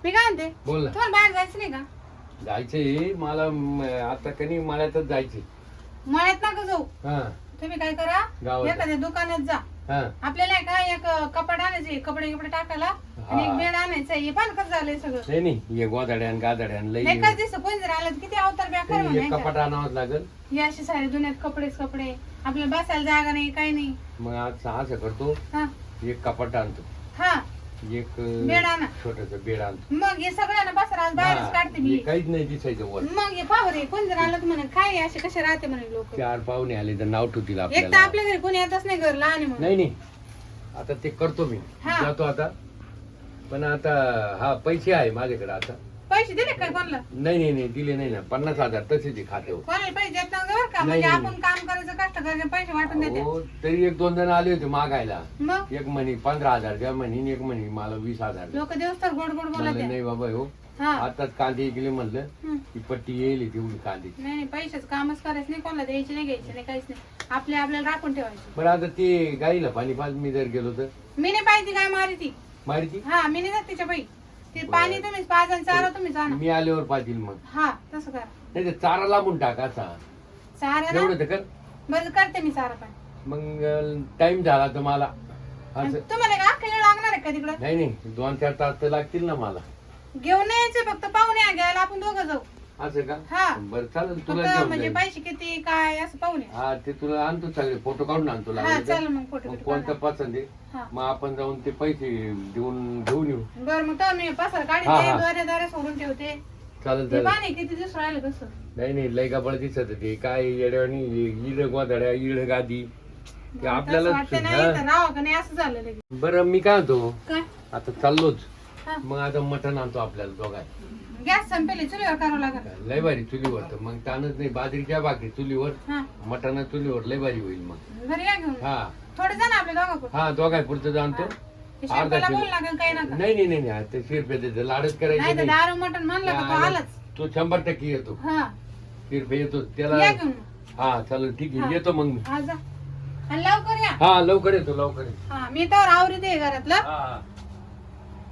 मी काय म्हणते बोल ना. तुम्हाला बाहेर जायचं नाही का? जायचंय मला आता कधी मळ्यातच जायचे. मळ्यात नका जाऊ. हा तुम्ही काय करा गावात. एखाद्या दुकानात जा. हा आपल्याला आहे का एक कपाट आणायचे कपडे कपडे टाकायला आणि एक बेड आणायचं. हे पण कसं झालंय सगळं. नाही नाही ये गोदाड्यान गादाड्यान लई एकाच दिवस कोण जर आलं तर किती अवतार बेकार एक म्हणायचं. कपाट आणावंच लागल. हे असे सारे दुनियात कपडेच कपडे आपल्याला बसायला जागा नाही काही नाही. मग आज असं करतो हा एक कपाट आणतो हा एक बेड आणा. छोटस बेड आणतो. मग हे सगळ्यांना बसायला आज बाहेरच हा, काढते हे मी. काहीच नाही दिसायचं वर. मग हे पाहू रे कोण जर आलं तर म्हणे काय असे कसे राहते म्हणे लोक. चार पाहुणे आले तर नाव ठेवतील एक तर आपल्याला. आपल्या घरी कोणी येतच नाही घर लहान आहे म्हणून. नाही नाही आता ते करतो मी. हा. जातो आता. पण आता हा पैसे आहे माझ्याकडे आता. पैसे दिले काय कोणाला? नाही नाही नाही दिले नाही ना 50,000 तसेच आहे खात्यावर. कोणाला पैसे देत नव्हते बरं का. नाही, म्हणजे नाही. आपण काम करायचं कष्ट करायचे पैसे वाटून देते. हो तरी एक दोन जण आले होते मागायला. मग एक म्हणे 15,000 द्या म्हणे एक म्हणे मला 20,000 द्या. लोक दिवस तर गोड गोड बोलत म्हणलं आहे. नाही बाबा हो हा आताच कांदे गेले म्हणलं हम्म. ही पट्टी येईल तेवढी कांदे. नाही नाही पैसेच कामच करायचं नाही कोणाला द्यायचे नाही घ्यायचे नाही काहीच नाही. आपल्याला राखून ठेवायचे. बरं आता ते गाईला पाणी पाच मी जर गेलो तर मी नाही पाहिजे काय मारी ती. माहिती हा मी नाही जात तिच्या बाई. ते बरं. पाणी तुम्हीच पाच आणि चारा तुम्हीच आणा. मी आल्यावर पाहतील मग. हा तसं करा. नाही ते चारा लांबून टाकायचा चारा ना एवढं तर कर. बरं करते मी चारा पण. मग टाइम झाला तर मला असं तुम्हाला काय अख्खा वेळ लागणार आहे का तिकडं? नाही नाही 2-4 तास तर लागतील ना मला. घेऊन नाही यायचं फक्त पाहुणे या घ्यायला आपण दोघं जाऊ. असं का हा बरं चालेल तुला फक्त घेऊन म्हणजे जाईल. पैसे किती काय असं पाहुणे. हा ते तुला आणतो सगळे फोटो काढून आणतो हा लागले तर. चल मग फोटो मग बिटो कोणतं काढा. पसंत आहे हा मग आपण जाऊन ते पैसे देऊन घेऊन येऊ. बरं मग तर मी पसार हा, काढते हा. दोऱ्या दोऱ्या सोडून ठेवते. चालेल ते चालेल. पाणी किती दिवस राहिलं कसं. नाही नाही लय गबळ दिसत ते काय येड्यावानी इड गोधड्या इड गादी ते आपल्याला वाटतं नाही हा. तर राहावं का नाही असं झालं लगेच. बरं मी काय म्हणतो काय आता चाललोच हा. मग आता मटण आणतो आपल्याला दोघाय. गॅस संपेली चुलीवर करावं लागेल. लय भारी चुलीवर तर मग ताणच नाही बाजरीच्या भाकरी चुलीवर हा मटण चुलीवर लय भारी होईल मग. घरी या घेऊन हा थोडं जा ना आपल्या दोघं हा दोघाय पुरतं जाणतो. शेताला किलो. बोल लागेल काही नका. नाही नाही नाही नाही ते शिरपे देते लाडच करायचे नाही तर नाही. दारू मटण म्हणलं का तो आलाच. तो 100% येतो हा शिरपे येतो त्याला. या घेऊन हा चालेल ठीक हा. आहे येतो मग मी. हा जा आणि लवकर या. हा लवकर येतो लवकर येतो. हा मी तर आवरीत आहे घरातलं. हा हा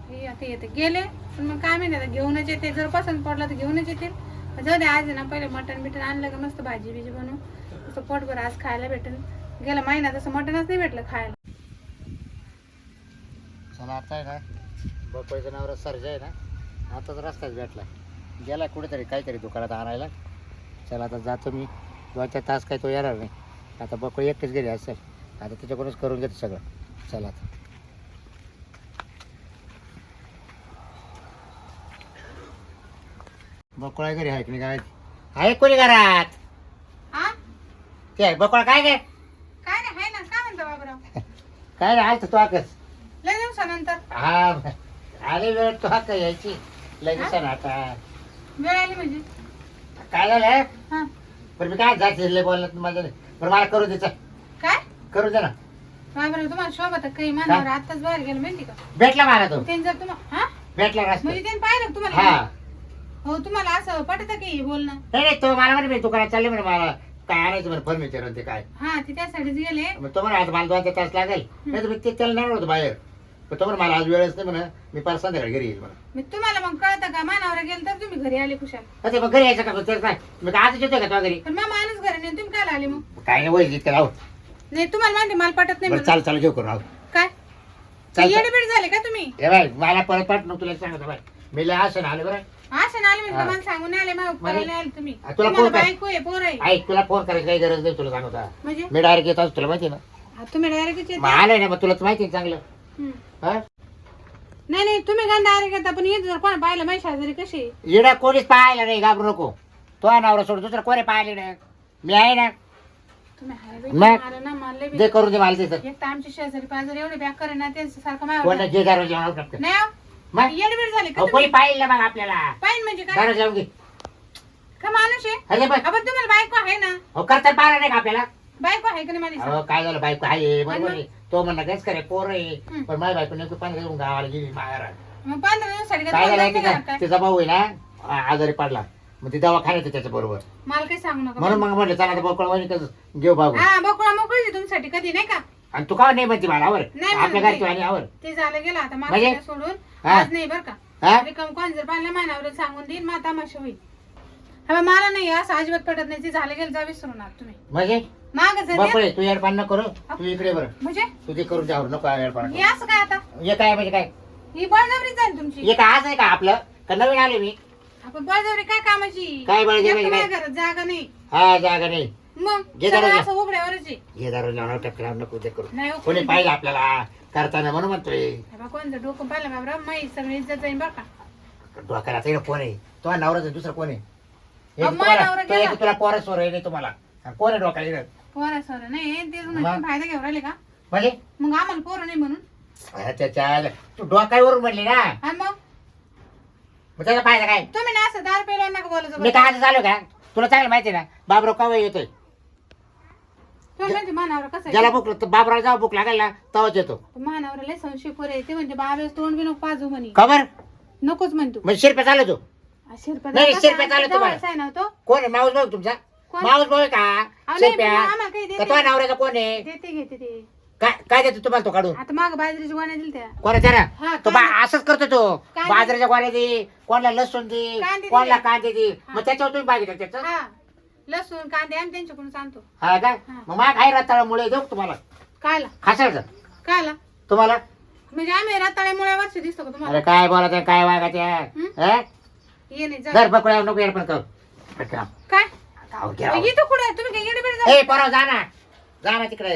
हे आता येते गेले पण मग काय माहिती आता घेऊनच येते. जर पसंत पडला तर घेऊनच येतील. जाऊ दे आज आहे ना पहिले मटण बिटन आणलं का मस्त भाजी बिजी बनवून तसं पोटभर आज खायला भेटेल. गेला महिना तसं मटणच नाही भेटलं खायला. चला आता आहे ना बपळीचं नाव सर्जा आहे ना आताच रस्ताच भेटला गेला कुठेतरी काहीतरी दुकानात आणायला. चला आता जातो मी 2-4 तास काही तो येणार नाही. आता बपळी एकटेच गेली असेल आता त्याच्याकडूनच करून घेतो सगळं. चला आता बकोळा घरी आहे की नाही काय आहे कोणी घरात हा ते बकोळा काय काय काय नाही आहे ना काय म्हणता बाबराव. काय नाही आलं तर तो आकच लय दिवसानंतर हा आले वेळ तो हाक यायची लगेच ना आता वेळ आली म्हणजे काय झालं हा पण मी काय जाते बोलत माझं नाही पण मला करू द्यायचं काय करू दे ना बाबराव तुम्हाला शोभत काही मानावर आताच बाहेर गेलं माहिती का. भेटला मला तो त्यांनी जर तुम्हाला हा भेटला रस्ता म्हणजे त्यांनी पाहिलं का तुम्हाला. हा हो तुम्हाला असं पटत की बोलणं. नाही नाही तो मला म्हणे दुकानात चालले म्हणे मला काय आणायचं म्हणे फर्निचर ते काय हा ते त्यासाठीच गेले. मग तो म्हणे आता मला 2-4 तास लागेल नाही तर मी ते त्याला नाही होतो बाहेर पण तो म्हणे मला आज वेळच नाही म्हणे मी परत संध्याकाळी घरी येईल म्हणा. मी तुम्हाला मग कळतं का मानावर गेलं तर तुम्ही घरी आले कुशाल. ते मग घरी यायचं का तर काय मी काय आजच येतोय का तुझ्या घरी पण मग माणूस घरी नाही तुम्ही काय आले मग. काय नाही वय इतकं राहू नाही तुम्हाला माहिती मला पटत नाही बरं म्हणून. चाल चाल घेऊ करून राहू काय चाल येडबीड झाले का तुम्ही. हे बाय मला परत पाठवून तुला सांगतो बाय मी लय असं आले बरं असं आले म्हणजे हा. मला सांगून नाही आले मग म्हणजे- नाही आले तुम्ही. तुला तुम्हाला फोन कर. बायको आहे पोर आहे ऐक तुला फोन करायची काही गरज नाही तुला सांगतो म्हणजे मी डायरेक्ट येत असतो तुला माहिती ना हा, तुम्ही डायरेक्ट मग आलंय ना मग तुला तर माहिती आहे चांगलं हा नाही नाही तुम्ही काय डायरेक्ट येता पण येत जर कोण पाहिलं माझी शेजारी कशी. इडा कोणीच पाहायला नाही घाबरू नको तो नवरा सोड दुसरं कोणी पाहिले नाही मी आहे ना तुम्ही हाय बाई, मग? मला ना मला लय दे भीती. करून दे मला तिथं एक तर आमच्या शेजारी पाजारी एवढे बॅक करे ना त्यांचं सारखं कोणा माझ्यावर जे दारू जेवण टाकतं नाही हो. मग येडबीड झाले का अहो, कोणी तुम्ही. पाहिलं मग आपल्याला पाहिजे म्हणजे काय दारू जेवण घे का माणूस आहे. अरे बघ आपण तुम्हाला बायको आहे ना. अहो करता पाहिलं नाही का आपल्याला बायको आहे का नाही माझी. अहो काय झालं बायको आहे बरोबर आणि आहे तो म्हणला गच करे पोर आहे हं. पण माझ्या बायको नेमकं 15 घेऊन गावाला गेली माघारा मग 15 दिवसासाठी का काय तुम्हाला झालं जायचं तिचा का काय? तिचा भाऊ आहे ना आजारी पडला मग ती दवाखान्यात आहे त्याच्या बरोबर मला काही सांगू नका. म्हणून मग म्हणलं चला आता बोकळ वहिनी घेऊ भाऊ हा बकुळा मोकळी तुमच्यासाठी कधी नाही का. आणि तू का नाही म्हणते मला आवर नाही आपल्या म्हणत घरची आणि आवर ते झालं गेलं आता म्हणजे? मला सोडून हा. आज नाही बरं का. हा रिकाम कोण जर पाहिलं मानावर सांगून देईन मा तमाशा होईल. हा मला नाही असं अजिबात पटत नाही. ते झालं गेलं जा विसरू नका तुम्ही. म्हणजे माग जर बापरे तू येडपान नको करू तू इकडे बरं म्हणजे तू ते करून द्यावर नको येडपान हे असं काय आता हे काय म्हणजे काय ही बळजबरी जाईल तुमची. हे काय आज आहे का आपलं का नवीन आले मी आपण बळजबरी काय कामाची. काय बळजबरी एकटं काय? माझ्या घरात जागा नाही. हा जागा नाही मग घे सगळं दारू असं उघड्यावरच आहे. हे दारू लावणार टक्कर नको ते करू नाही हो, कोणी पाहिजे आपल्याला करताना म्हणून म्हणतोय हे बा कोणतं डोकं पाहिलं बाबरा माही सगळी इज्जत जाईल बरं का. डोक्याला आता कोण आहे तो नवराच दुसरं कोण आहे एक अहो, माझा तुम्हाला- नवरा तो एक गेला. तुला पोरं सोर आहे नाही तुम्हाला आणि कोण आहे डोक्याला इकडं? पोरा सोरा नाही ते मग? फायदा घेऊन राहिले का. म्हणजे मग आम्हाला पोरं नाही म्हणून. त्याच्या तू डोक्यावरून म्हणली ना आणि मग मग त्याचा फायदा काय तुम्ही ना असं दार पेला नका बोलायचं मी बरं. काय झालो का तुला चांगलं माहिती ना बाबराव केव्हा येतोय तुम्ही म्हणते मानावर कसं ज्याला आहे. भूक बाबराव जेव्हा भूक लागेल ना तेव्हाच येतो मानावर लय संशय पोरे ते म्हणजे बाबेच तोंड बी नको पाजू म्हणे. खबर नकोच म्हणतो. म्हणजे शिरपे चालू तू नाही, शिरप्या चालत तुम्हाला. आहे ना तो. कोण आहे माऊस भाऊ तुमचा कोण? माऊस भाऊ आहे का नाही, शिरप्या पण आम्हाला काही देते. का तुझ्या नवऱ्याचा कोण आहे देते घेते ते. काय काय देतो तुम्हाला तो काढून आता माग बाजरीची गोण्या दिली त्या. कोणाच्या हा, ना तो कांदे. असंच करतो तो कांदे. बाजरीच्या गोळ्या दे कोणाला लसूण दे कांदे दे. कोणाला कांदे दे हा. मग त्याच्यावर तुम्ही पाहिजे त्याचं हा लसूण कांदे आम्ही त्यांच्याकडून आणतो. हा का हा. मग मला काय रताळामुळे देऊ का तुम्हाला कायला खासायचं कायला तुम्हाला म्हणजे आम्ही रताळ्यामुळे वर्ष दिसतो का तुम्हाला. अरे काय बोलायचं काय वागायचं ये नाही जा. घर पकड्या नको येड पण कर काय गाव घ्या इथं कुठे आहे? तुम्ही काय येडे ए परवा जा ना तिकडे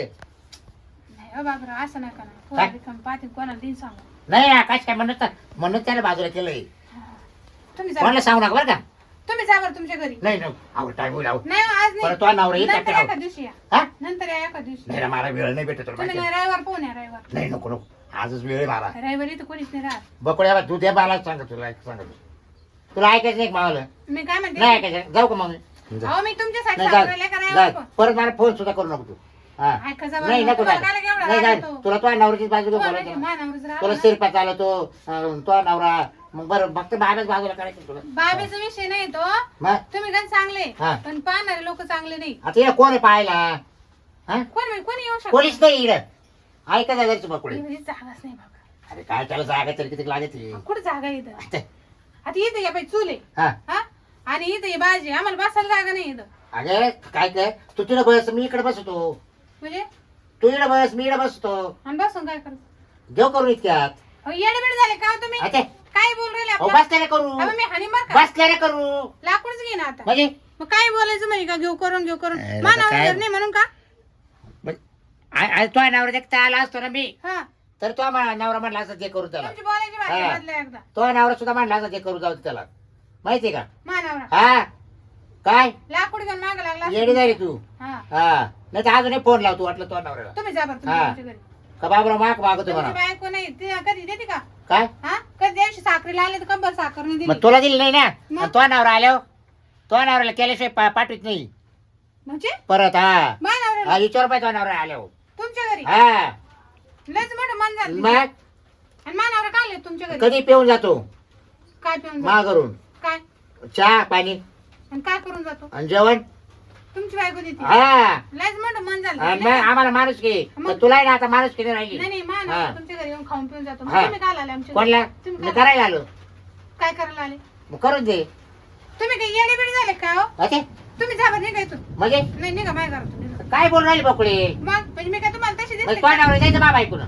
नाही हो बाबरा असं नका ना. काय? पोरं रिकामं पाहतील कोणाला दिन सांगा. नाही आकाश काय म्हणून त्याला बाजूला केलंय तुम्ही जा कोणाला सांगू नका बरं का तुम्ही जा बरं तुमच्या घरी. नाही आवड टाइम होईल आवड नाही हो, आज परत तो नवरा नाही येईल नंतर त्याच्या एका दिवशी या. हा नंतर या एका दिवशी. नाही ना, मला वेळ नाही भेटत तुला तुम्ही माहिती नाही आहे. रविवार पाहून या रविवार. नाही नको आजच वेळ आहे मला रविवार इथं कोणीच नाही राहत. बकोड्या तू द्या मला सांगत तुला ऐकायचं नाही का मावाला मी काय म्हणते नाही ऐकायचं जाऊ का मग जा. अहो मी तुमच्यासाठी नाही साखरेला का जा रविवार जा. पण? परत मला फोन सुद्धा करू नको तू हा ऐका जा बरं. नाही नको तुम्हाला जा काय एवढा नाही राग जा येतो? तुला तुझ्या नवऱ्याची बाजू तुम्हाला बोलायचं माहिती आहे, मानावरच राहिला तुला ना. शिरपा चालवतो तो नवरा मग बरं फक्त बाब्याच बाजूला करायचं तुला बाबेचा विषय नाही तो. मग तुम्ही काय चांगले हा. पण पाहणारे लोक चांगले नाही. आता इकडे कोण आहे पाहायला हा कोणी येऊ शकतो. कोणीच नाही इकडे ऐका जा घरची बकोडी इकडे जागाच नाही बाबा. अरे काय त्याला जागा तरी किती लागते कुठं जागा आहे इथं. आता इथं या बाई चुले हा हा आणि इथं ही भाजी आम्हाला बसायला जागा नाही इथं. अगे काय काय तू तिकडे बस मी इकडे बसतो म्हणजे तू इकडे बस मी इकडे बसतो आणि बसून काय करतो. देव करू इतक्यात येडेबिड झाले का हो तुम्ही. आता काय बोल राहिले अहो आपल्याला? बसल्याने करू अबे मी हानी मार का बसल्याने करू लाकूडच घे ना आता. म्हणजे मग काय बोलायचं म्हणे का घेऊ करून अरे मानावर काय? घर नाही म्हणून का. तो नवरा देखता आला असतो ना मी हा तर तो नवरा म्हणला असं ते करू त्याला तुमची बोलायची भाषा हा. बदला एकदा. तो नवरा सुद्धा म्हणला असं ते करू जाऊ दे त्याला माहितीये का मानावरा हा काय लाकूड घेऊन माग लागला असेल. येडी झाली तू हा हा नाही तर अजूनही फोन लावतो वाटलं तो नवऱ्याला तुम्ही जा बरं हा. तुमच्या घरी. का बाबरा माग मागतो तुमची म्हणा बायको नाही ती कधी देते का. काय हा कधी दिवशी साखरेला आले तर कंबर साखर नाही दिली मग तुला दिली नाही ना मग? आणि तो नवरा आल्यावर तो नवऱ्याला केल्याशिवाय पाठवित नाही म्हणजे परत हा मानावरा हा विचार पाहिजे तो नवरा आल्यावर तुमच्या घरी हा लयच मोठं मन झालं मग आणि मानावरा का आले तुमच्या घरी. कधी पिऊन जातो काय पिऊन जातो? माघरून काय चहा पाणी आणि काय करून जातो आणि जेवण तुमची बायको देते. हा लयच मोठं मन झालं. आणि मग आम्हाला माणूस की मग? तुला ना आता माणूस किती राहिली नाही नाही हा. मानावरा तुमच्या घरी येऊन खाऊन पिऊन जातो. मग हा. तुम्ही काय आले आमच्या घरी? कोणला तुम्ही मी काय करायला आलो काय करायला आले. मग करून दे तुम्ही काही येडेबिडे झाले का हो. ओके तुम्ही जा बरं निघा इथून. म्हणजे नाही निघा माझ्या घरातून निघा. काय बोलून राहिली बकुळे मग म्हणजे मी काय तुम्हाला तशी म्हणजे दिसते तो का? नवरा जायचं बाबा ऐकून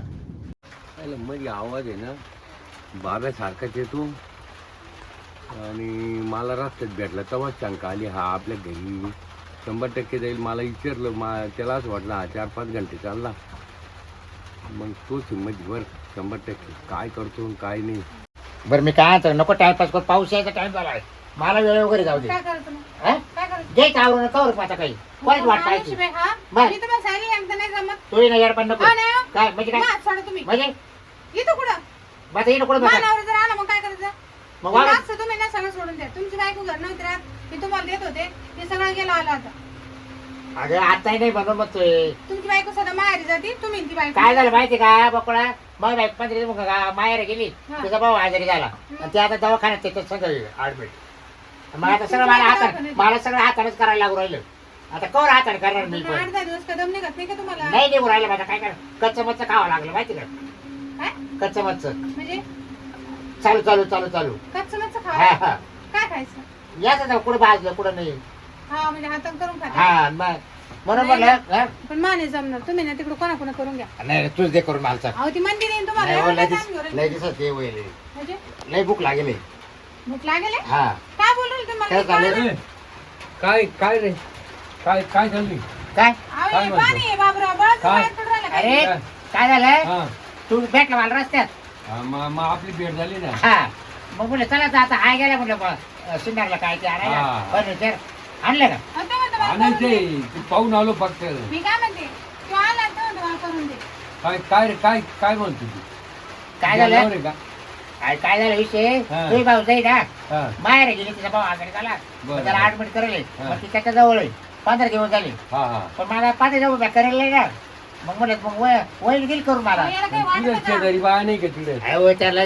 मध्ये आवाज आहे ना बाब्यासारखाच येतो आणि मला रस्त्यात भेटला तेव्हा शंका आली हा आपल्या घरी 100% जाईल. मला विचारलं त्याला असं वाटलं हा 4-5 घंटे चालला मग तोच हिंमत वर 100% काय करतो आणि काय नाही. बरं मी काय तर नको टाइमपास करू पाऊस यायचा टाइम झाला आहे मला वेळ वगैरे जाऊ दे काय करायचं मग? हा? काय करायचं? घ्यायचं आवरून कवर आता काही कोणाच वाट माणूस पाहायची बे, हा? बर. मी तुम्हाला सांगितलं एकदा नाही जमत. तू येणं यार पण नको हा, नाही हो. काय म्हणजे काय मा, सोडा तुम्ही. म्हणजे इथं कुठं? आता येणं कुठं बघा मानावर जर आला मग काय करायचं? मग वागा मागचं तुम्ही ना सगळं सोडून द्या. तुमची बायको घर नव्हती राहत. मी तुम्हाला देत होते. ते सगळं गेलं आलं आता. अगं आताही नाही बनवून बघतोय तुमची बायको सदा माहेरी जाते. तुम्ही ती बायको. काय झालं माहिती का बकोळा मग बाईक 15 माहेर गेली हा. तिचा भाऊ आजारी झाला आणि ते आता दवाखान्यात त्याच्यात सगळं ऍडमिट मग आता सगळं मला सगळं हातानेच करायला लागू राहिलं आता कवर हाताने करणार मी तुम्ही पण 8-10 दिवस कदम निघत नाही का तुम्हाला? नाही निघू राहिलं माझं काय कर कच्चं मच्चं खावं लागलं माहिती का काय? कच्चं मच्चं म्हणजे चालू चालू चालू चालू कच्चं नच हा खावा. हा काय खायचं? याच ना कुठं भाजलं कुठं नाही हा म्हणजे हातात करून खाता. हा मग म्हणून म्हणलं हा? पण माने जमणार तुम्ही ना तिकडे कोणा करून घ्या. नाही तूच दे करून मालचा अहो ती म्हणते नाही तुम्हाला नाही हो, एवढं लय काय दिस- ताण घेऊ राहिले? लय दिवसात ते होईल म्हणजे लय भूक लागेल भूक लागेल आहे? हा काय बोलू राहिले तुम्हाला? काय मी चाललंय? पाणी- ए, काय काय रे काय काय चालली काय अहो, काय हे म्हणतो? पाणी आहे बाबराव, बळच काय? बाहेर पडून राहिलं काय? अरे काय? काय झालंय हा तू भेटला मला रस्त्यात हा, मग आपली भेट झाली ना हा मग म्हणलं चला आता आता हाय गेला म्हणलं सिन्नरला काय ते आणायला हा. फर्निचर आणलं का अहो, ते म्हणतो मला करून आणायचे दे. ते पाहून आलो फक्त मी काय म्हणते तू आला तर म्हणतो मला करून दे. काय काय रे काय काय म्हणतो तू काय झालं गेल्यावर आहे का काय झालं विषय हा. तुझी भाऊ जाई ना हा माहेर गेली तिचा भाऊ आजारी झाला बरं. मग त्याला ऍडमिट करेल हा. मग ती त्याच्या जवळ आहे 15 दिवस झाले हा हा पण मला 15 दिवस करेल नाही ना मग म्हणत मग वैल गेली करून मला अहो, याला काही तुझ्या वाटत का? शेजारी बाया नाही का तिकडे अहो, त्याला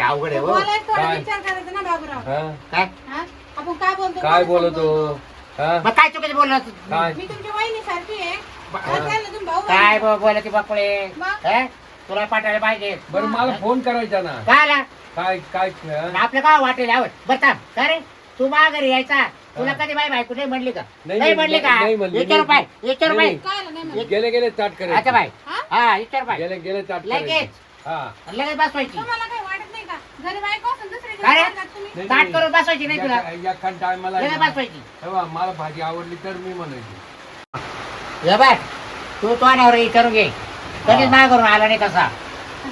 अवघड आहे हो बोलायचं थोडा काय? विचार करायचा ना बाबूराव. हा काय हा? आपण काय बोलतो काय कोणाला बोलतो समजवतो? हा मग काय चुकीचं बोलला काय मी तुमची वहिनी सारखी आहे. बा- आज झालं तुम्ही भाऊ काय बहिणी. बोलते बापळे मग? हे? तुला पाठवायला पाहिजे बरं मला फोन करायचा ना काय आला काय काय आपलं काय वाटेल आवड बरं थांब का रे तू माघारी यायचा तुला हा. कधी बाई बायको नाही म्हणली का नाही, नाही म्हणली का नाही म्हणली. विचार बाय विचार बाय नाही, काय आलं नाही म्हणत? गेले गेले ताट अच्छा करायचे बाय हा? हा विचार बाय गेले गेले ताट लगेच. करायचे हा लगेच बसवायची तुम्हाला काही वाटत नाही का? घरी बायको असेल दुसरीकडे काय रे? जातात तुम्ही. नाही, ताट नाही. करून बसवायची नाही तुला या टायमाला लगेच बसवायची मला भाजी आवडली तर मी म्हणायची हे बाय तू तो अनावर विचारून घे कधीच माग करून आला नाही तसा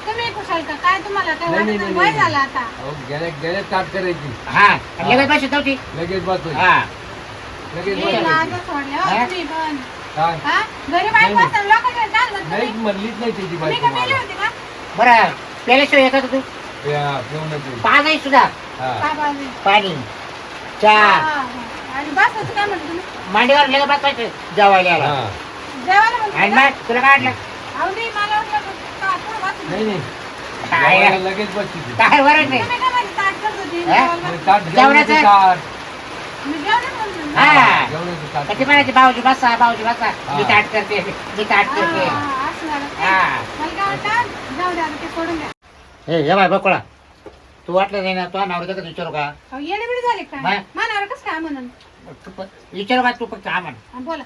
तुम्ही खुशाल का? काय तुम्हाला काय नाही, वाटत नाही, नाही? वय नाही. झालं आता. अहो, गेले गेले ताट करायची हा आणि लगेच बसत होती लगेच बसतो हा लगेच हे बसवायची. लाजच सोडल्या हो हा? तुम्ही पण. काय हा? घरी बायको नाही. असेल लोकांकडे जाल ना नाही तुम्ही. म्हणलीच नाही त्याची तुम्ही बायको का मेले मला होते का? बरं पेल्याशिवाय येतात तू जेवणाची पाणी सुद्धा हा काय बाजू? पाणी हा, चहा हा. आणि बस होतं काय म्हणतो तुम्ही? मांडीवर लगेच बसवायचं जेवायला यायला. हा जेवायला म्हणतो आणि का? मग तुला काय वाटलं अहो नाही, मला वाटलं का थोडं बसून. नाही नाही काय जेवायला लगेच बसती ती. काय वरच नाही तुम्ही काय म्हणते ताट करत होती? हा? जेवायला? ताट जेवणाचं? जेवणाचं ताट मी जेवले म्हणून. हा जेवणाचं ताट कधी म्हणायची भाऊजी बसा हा. मी ताट करते मी ताट करते हा, असं झालं काय? हा. मला काय वाटलं? जाऊ द्या आता ते सोडून द्या. हे बाय बकोळा तू वाटलं नाही ना तुझ्या नवऱ्याचं कसं विचारू का अहो, येडेबिडे झाले काय? बाय. मानावर कसं काय म्हणून? विचारू का तू फक्त हा म्हण हा, बोला.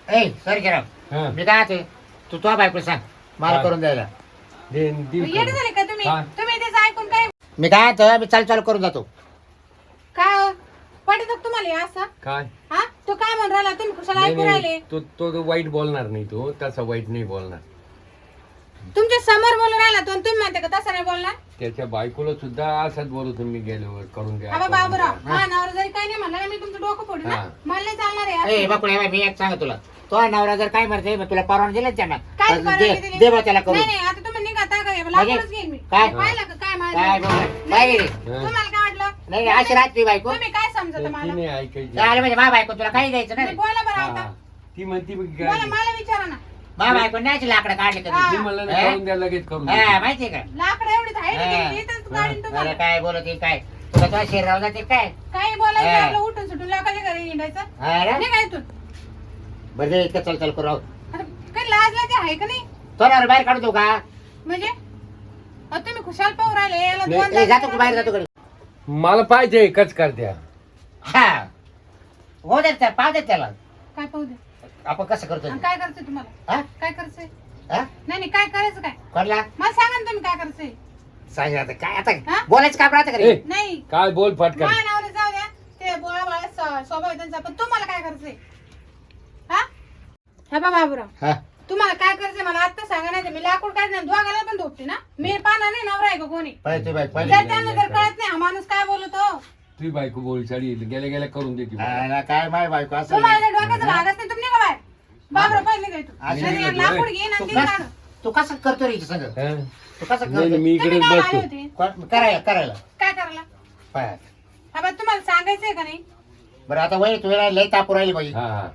ए सर जरा हा. मी काय ते तू तुझ्या बायको सांग मला हा. करून द्यायला देईल येडे करून. झाले का तुम्ही? हा. तुम्ही त्याचं ऐकून काय? मी काय मी चालू करून जातो काय हो? पटत का तुम्हाला हे असं? काय हा? तो काय म्हणून राहिला? तुम्ही कुशाला नाही ऐकून राहिले? नाही तो तो तो वाईट बोलणार नाही तो तसा वाईट नाही बोलणार तुमच्या समोर बोलून राहिला तो आणि तुम्ही म्हणते का तसं नाही बोलणार? त्याच्या बायकोला सुद्धा असंच बोलतो मी गेल्यावर करून द्या हा करून बाबूराव, द्या. हा नवरा जरी काही नाही म्हणलं ना, मी तुमचं डोकं फोडून ना. हा. मला नाही चालणार आहे ए असं. बकुळा मी एक सांग तुला तो नवरा जर काय म्हणते मग तुला परवानगी दिली त्यांना काय तर परवानगी दे- दिली? दे बा त्याला करून नाही नाही, आता तुम्ही निघा आता काय लाकूडच घेईन मी. काय? पाहिलं का काय माझं? काय नाही, बघ, काय रे? तुम्हाला काय वाटलं? नाही नाही, अशी राहते बायको तुम्ही काय समजत ती मला? नाही ऐकायची आले म्हणजे मा बायको तुला काही द्यायचं तुम्ही नाही बोला बरं हा. आता. ती म्हणती मग बोला, काय मला विचारा ना. मा बायको नाही लाकडं काढले हा. कधी मी म्हणलं ना हा? करून द्या लगेच करून हा द्या. माहितीये का लाकडं एवढीच आहे ना हा. ती, इथंच गाडीन अरे तुम्हाला. काय बोलत आहे, काय तुला तुझ्या शरीरावर जाते काय काही बोलायचं हा. आपलं उठून सुटून लोकांच्या घरी हिंडायचं. हा रे? निघा इथून. बरं दे, इतकं चल करू राहू आता काही लाज लाज आहे का नाही? तो नवरा बाहेर काढतो का म्हणजे अहो, तुम्ही खुशाल पाहू राहिले याला नाही, दोन ए, जातो का बाहेर जातो कडे मला पाहिजे एकच कर द्या हा हो देत त्या पाव देत त्याला काय पाहू दे. आपण कसं करतो आणि काय करायचंय तुम्हाला? हा काय करायचंय? हा नाही नाही, काय करायचं काय? कोणला मला सांगा ना तुम्ही काय करायचंय? सांग आता काय हा? आता बोलायचं काम राहतं का ए. रे नाही काय बोल फटकन माझ्या नावाला जाऊ द्या, ते बोळा बाळा स्वभाव आहे त्यांचा, पण तुम्हाला काय करायचंय? हा हे बा बाबूराव, हा तुम्हाला काय करायचंय मला आता सांगा, नाही तर मी लाकूड काढणार दोघाला पण धोपते ना. मी पाहणार नाही नवरा आहे का कोणी. पहिले तू बाई जर पहिले त्यांना जर कळत नाही हा माणूस काय बोलतो, तुझी बायको बोल साडी गेल्या गेल्या करून देते मला. हा ना, काय माय बायको असं तुम्हाला जर डोक्याचा भागच नाही तुम्ही निघा बाहेर. बाबूराव पहिले निघा इथून. असं नाही, नाही, लाकूड घेईन आणि तू तीन कस काढ. तू कसं करतो रे हिच्या संग हा? तू कसं नाही नाही, करतो मी तुम्ही इकडेच काय आले बसतो होते? करायला करायला काय करायला? पाय हा बा तुम्हाला सांगायचंय का नाही? बरं आता वय तू लय तापू राहिली बाई हा हा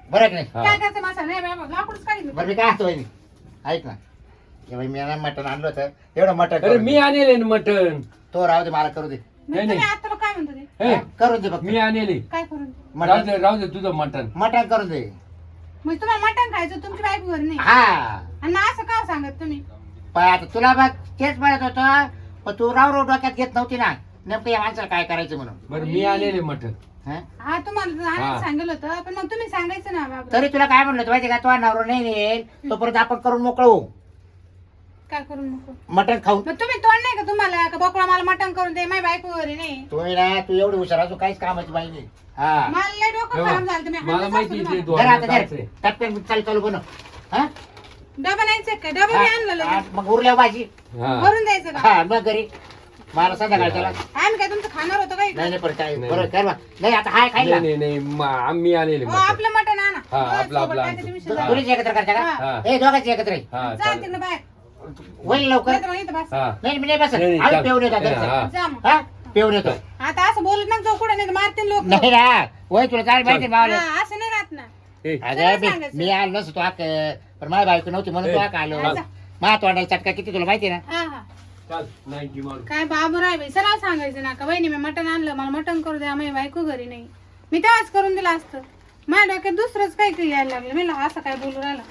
बरं की नाही हा. काय करायचं माझं नाही बाबा, लाकूडच काढीन. बरं मी काय म्हणतो वहिनी ऐक ना हे बाई मी ना मटण आणलं होतं एवढं मटण अरे करून मी दे. आणले मटन तो राहू दे मला करू दे मग नाही, तुम्ही नाही. आता लोक काय म्हणतो ते? हे, हा, करून दे फक्त मी आणले काय करून? राहू मटण दे राहू दे तुझं मटन मटण करून दे मग तुम्हाला मटण खायचं तुमची बायको घरी नाही हा आणि असं का सांगत तुम्ही? पण आता तुला बघ तेच म्हणत होतो पण तू राव डोक्यात घेत नव्हती ना नेमकं या माणसाला काय करायचं म्हणून. बरं मी आणले मटण. हा? हा तुम्हाला हा. आम्ही सांगितलं होतं पण मग तुम्ही सांगायचं ना बाबा. तरी तुला काय म्हणलं होतं माहिती का, तो नवरा नाही येईल तोपर्यंत आपण करून मोकळं होऊ काय करून नको मटण खाऊन. मग तुम्ही तोंड नाही का तुम्हाला का बकळा मला मटण करून दे माझी बायको घरी नाही. तू ना तू एवढी हुशार असून काहीच कामाची बाई नाही. हा मला लय डोकं खराब झालं तुम्ही मला हाणलं माहिती सासू आहे ते तुम्हाला. धर दोन आता धर टप्प्यात चालू चालू बनव. हा? डबा न्यायचं काय डबा मी आणलं हा, लगेच. मग उरल्या भाजी. हा भरून द्यायचं का हा मग घरी मला संध्याकाळी त्याला आम्ही काय तुमचं खाणार होतं काही नाही नाही पण काय नाही. बरोबर कर बा. नाही आता हाय खायला नाही नाही नाही आम्ही आणले हो, मटण. आपलं मटण आणा हा, हो, आपलं- सोबत आपलं काय ते आणतो. तुम्ही शिजा. दोन्हीच एकत्र करता का हा. हे दोघांची एकत्र आहे. हा जा चालेल. तिकडे बाहेर होईल लवकर. नाही तर मग इथं बस. हा नाही मी नाही बस नाही, नाही, आम्ही चाल. पेऊन येतो घरचं. हा. जा मग हा पेऊन येतो. आता असं बोलत ना जाऊ कुठे नाही तर मारतील लोक नाही ना होय तुला काय माहिती मावलं. असं नाही राहत ना ए, अगं सरळ सांगायचं. मी आलो नसतो पण माझी बायको नव्हती म्हणून ए, तो आक आलो. हा. मा तोंडाला चटका किती तुला माहिती ना. हा हा चाल नाही की मारू. काय बाबू राय बाई सरळ सांगायचं ना का बहिणी मी मटण आणलं मला मटण करू द्या माझी बायको घरी नाही मी तेव्हाच करून दिलं असतं माझ्या डोक्यात दुसरंच काही यायला लागलं मी असं काय बोलू राहिला